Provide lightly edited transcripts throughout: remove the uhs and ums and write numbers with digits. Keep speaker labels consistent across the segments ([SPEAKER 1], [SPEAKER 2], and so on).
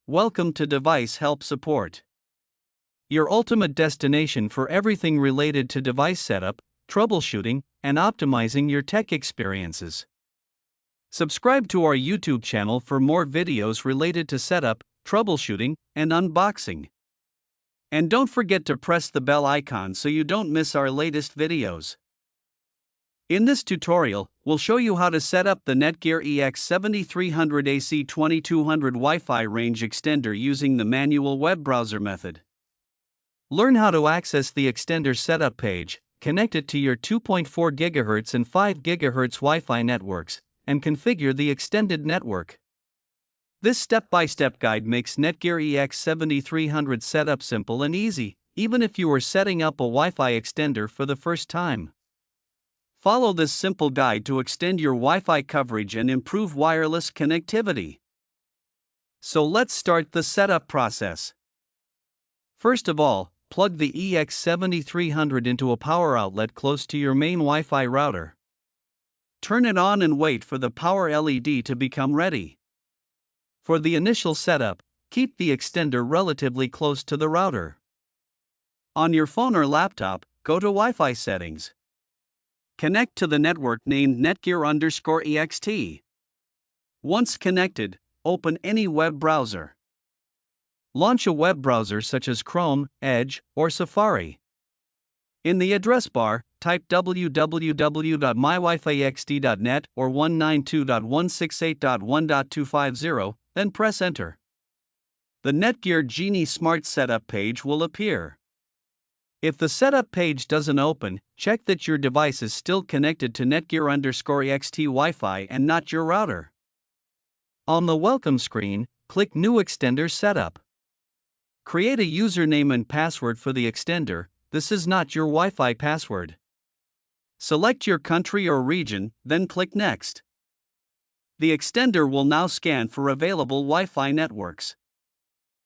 [SPEAKER 1] Welcome to Device Help Support, your ultimate destination for everything related to device setup, troubleshooting, and optimizing your tech experiences. Subscribe to our YouTube channel for more videos related to setup, troubleshooting, and unboxing. And don't forget to press the bell icon so you don't miss our latest videos. In this tutorial, we'll show you how to set up the NETGEAR EX7300 AC2200 Wi-Fi range extender using the manual web browser method. Learn how to access the extender setup page, connect it to your 2.4 GHz and 5 GHz Wi-Fi networks, and configure the extended network. This step-by-step guide makes NETGEAR EX7300 setup simple and easy, even if you are setting up a Wi-Fi extender for the first time. Follow this simple guide to extend your Wi-Fi coverage and improve wireless connectivity. So let's start the setup process. First of all, plug the EX7300 into a power outlet close to your main Wi-Fi router. Turn it on and wait for the power LED to become ready. For the initial setup, keep the extender relatively close to the router. On your phone or laptop, go to Wi-Fi settings. Connect to the network named NETGEAR_EXT. Once connected, open any web browser. Launch a web browser such as Chrome, Edge, or Safari. In the address bar, type www.mywifi.xt.net or 192.168.1.250, then press Enter. The NETGEAR Genie Smart Setup page will appear. If the setup page doesn't open, check that your device is still connected to NETGEAR_EXT Wi-Fi and not your router. On the welcome screen, click New Extender Setup. Create a username and password for the extender. This is not your Wi-Fi password. Select your country or region, then click Next. The extender will now scan for available Wi-Fi networks.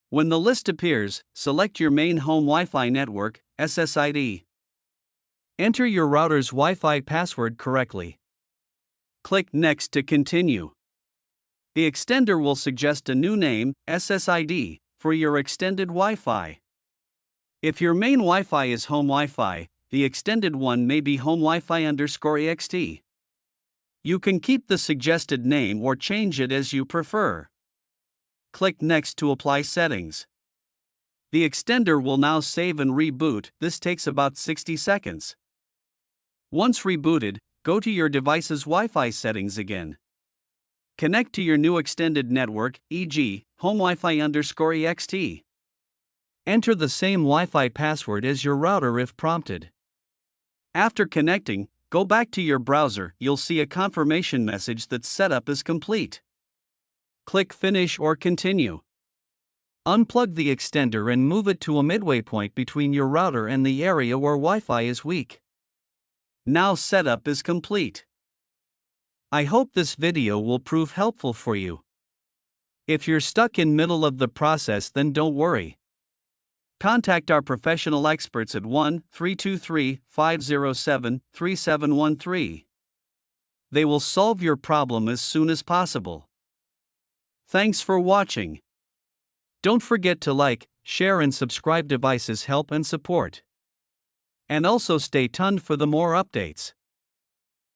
[SPEAKER 1] When the list appears, select your main home Wi-Fi network, SSID. Enter your router's Wi-Fi password correctly. Click Next to continue. The extender will suggest a new name, SSID, for your extended Wi-Fi. If your main Wi-Fi is home Wi-Fi, the extended one may be home Wi-Fi_EXT. You can keep the suggested name or change it as you prefer. Click Next to apply settings. The extender will now save and reboot. This takes about 60 seconds. Once rebooted, go to your device's Wi-Fi settings again. Connect to your new extended network, e.g., home Wi-Fi_EXT. Enter the same Wi-Fi password as your router if prompted. After connecting, go back to your browser. You'll see a confirmation message that setup is complete. Click Finish or Continue. Unplug the extender and move it to a midway point between your router and the area where Wi-Fi is weak. Now setup is complete. I hope this video will prove helpful for you. If you're stuck in middle of the process, then don't worry. Contact our professional experts at 1-323-507-3713. They will solve your problem as soon as possible. Thanks for watching. Don't forget to like, share and subscribe. Devices Help and Support. And also stay tuned for the more updates.